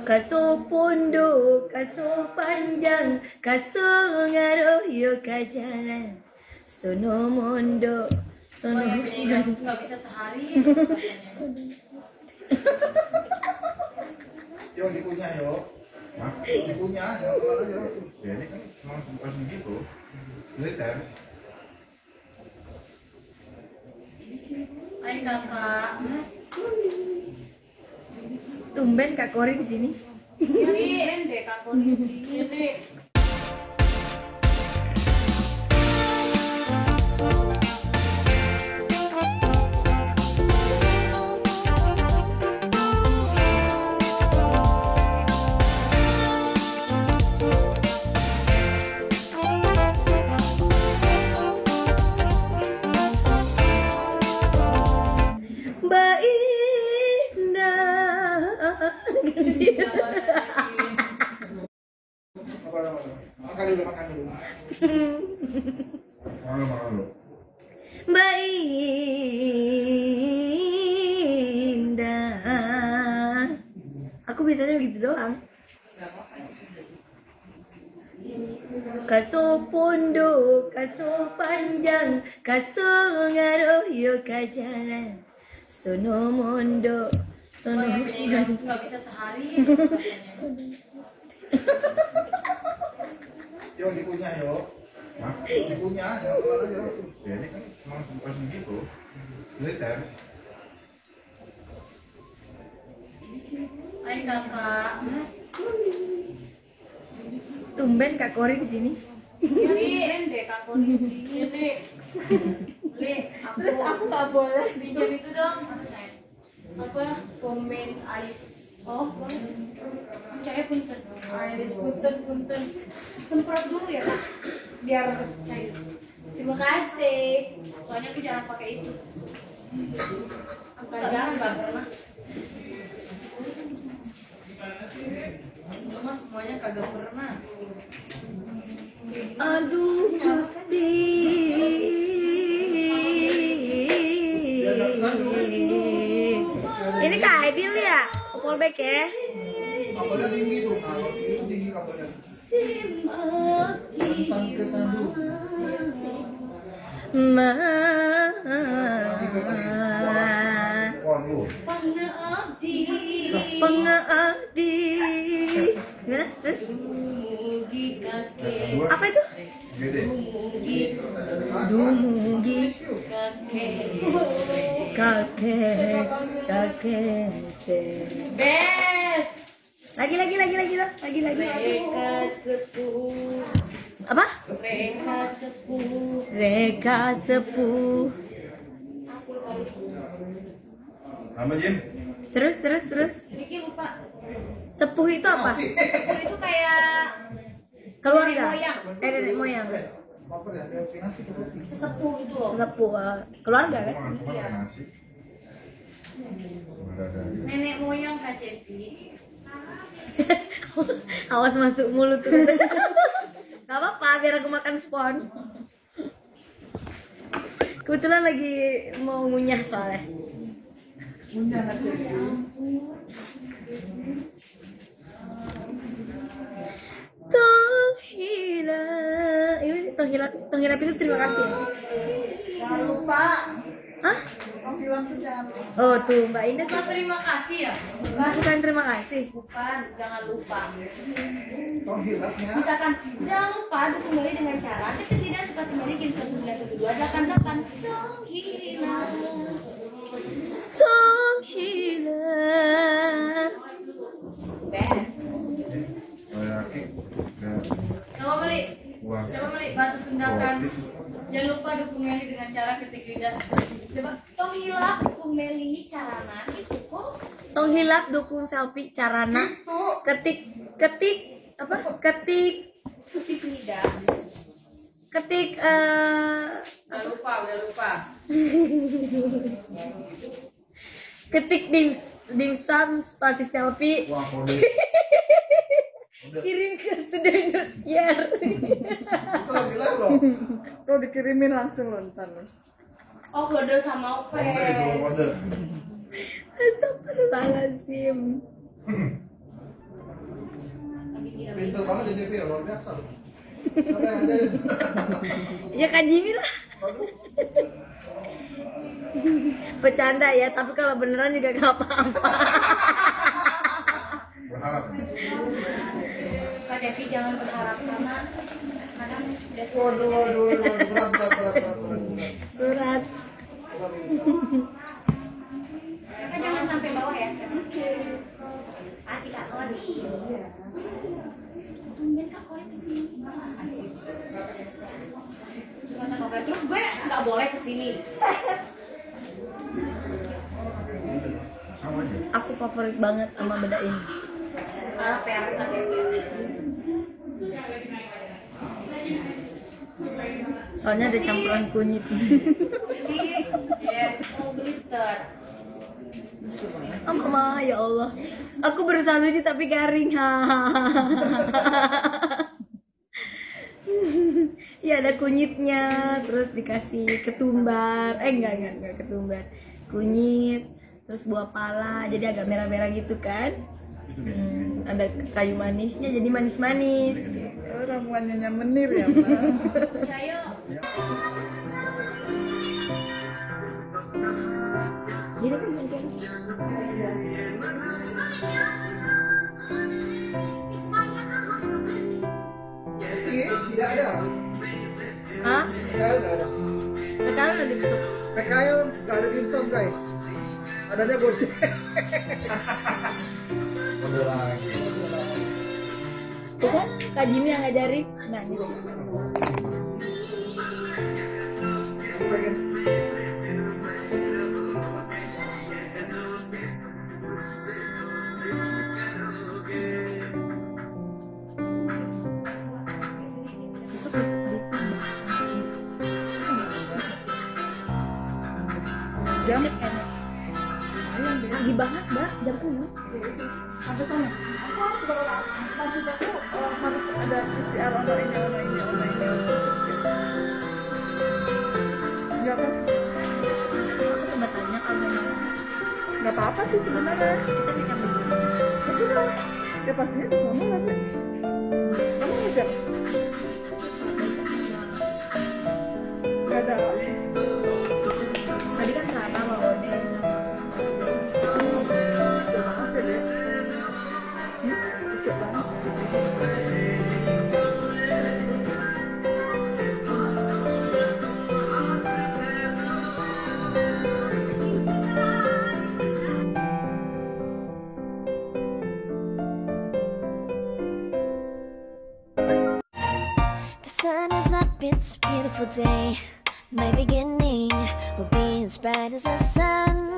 Kaso punduk, kaso panjang, kaso ngaruh yuk ke jalan. Sono mondo, sono nggak bisa sehari. Yo dikunyah yo. Hah? Dikunyah ya kelar aja langsung. Ya ini kan langsung gitu. Liter. Hai kakak. Tumben Kak Kori di sini. Ini deh Kak Kori di sini. Mbak Indah. Makan dulu. Makan dulu. Mbak Indah. Aku biasanya begitu doang. Kaso punduk, kaso panjang, kaso ngaruh yuk ke jalan. Sono mondo, sono nggak bisa sehari. Yo dikunyah yo. Hah? Dikunyah ya kelar aja langsung. Ya ini kan langsung gitu. Liter. Hai kakak. Tumben Kak Kori di sini. Ini deh Kak Kori di sini. Li, aku nggak boleh pinjam itu dong. Apa? Komen ais. Oh, percaya punten. Ais punten. Semprot dulu ya Kak, biar cair. Terima kasih. Soalnya aku jarang pakai itu. Aku jarang nggak pernah. Cuma semuanya kagak pernah. Aduh Gusti. Ini Kak Aidil ya? Polback ya? Kabelnya tinggi tuh. Nah, kalau itu tinggi kabelnya. Tentang kesandu. Pengabdi. Gimana? Terus? Apa itu? Gede. Dumugi kakek. Best. Lagi. Mereka sepuh. Apa? Mereka sepuh. Nama Jim? Terus. Riki lupa. Sepuh itu apa? Sepuh itu kayak Keluarga. nenek moyang. Nenek moyang. Apa ya? Nasi kerutin. Sesepuh gitu loh. Sepuh keluarga kan? Cuma pakai nasi. Nenek moyang KCP. Awas masuk mulut tuh. Gak apa-apa, biar aku makan spon. Kebetulan lagi mau ngunyah soalnya. Ngunyah aja. Tonghilap itu terima kasih. Jangan lupa. Hah? Panggilan tuh jangan lupa. Oh tuh Mbak Indah Bukan terima kasih ya? bukan terima kasih. Bukan, jangan lupa. Tonghilapnya. Misalkan, jangan lupa dukung Meli dengan cara ketik tidak suka semeli kirim ke 97288. Tonghilap. Best. Yakin. Coba Meli. Wah. Coba Meli bahasa Sundakan. Jangan lupa dukung Meli dengan cara ketik tidak. Coba tonghilap dukung Meli carana itu kok. Tonghilap dukung selfie carana. Ketik apa? Ketik Tidak. Udah lupa. Ketik dimsum spasi selfie. Wah, kode. Kirim ke Studio Indosiar. Itu lagi live loh. Tuh dikirimin langsung loh ntar. Oh, kode sama Kode itu Oves. kode. Astagfirullahaladzim. Pintar banget jadi dia luar biasa loh. Sampai ada. Ya Kak Jimmy lah. Bercanda ya, tapi kalau beneran juga gak apa-apa. Berharap. Kak Devi jangan berharap karena kadang udah Waduh, berat. Surat. Kan jangan sampai bawah ya. Kasih Kak Kori. Tungguin Kak Kori kesini. Asik. Cuma tak boleh. Terus gue nggak boleh kesini. Sama aja. Aku favorit banget sama beda ini. Apa yang harus ada? Soalnya ada campuran kunyit. Iya, mau glitter. Oh mama, ya Allah. Aku berusaha lucu tapi garing. Ya ada kunyitnya, terus dikasih ketumbar. Enggak ketumbar. Kunyit, terus buah pala, jadi agak merah-merah gitu kan. Ada kayu manisnya, jadi manis-manis. Oh, ramuannya menir ya, Mbak. Cayo. Jadi kan mungkin. Iya, tidak ada. Hah? PKL nggak ada. Sekarang udah ditutup. PKL nggak ada dimsum guys. Adanya Gojek. Udah lagi. Tuh kan Kak Jimmy yang ngajarin. Nah, gitu. Pengen. Besok ditimbang. Jam kan? Pagi banget, Mbak. Jam 6. Sampai sana. Aku harus lanjut aku harus ada PCR ono ini. Enggak kan? Aku coba tanya kalau memang Enggak apa-apa sih sebenarnya. kita bisa begini. Betul. Ya pastinya di sana lah. Teh. Kamu ngajak? Enggak ada. Tadi kan Sarah mau Ode. Oke deh. Lucu banget. The sun is up, it's a beautiful day. My beginning will be as bright as the sun.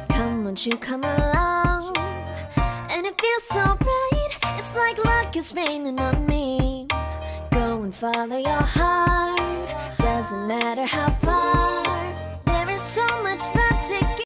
Come, won't you come along? And it feels so bright, it's like luck is raining on me. Go and follow your heart, doesn't matter how far. There is so much that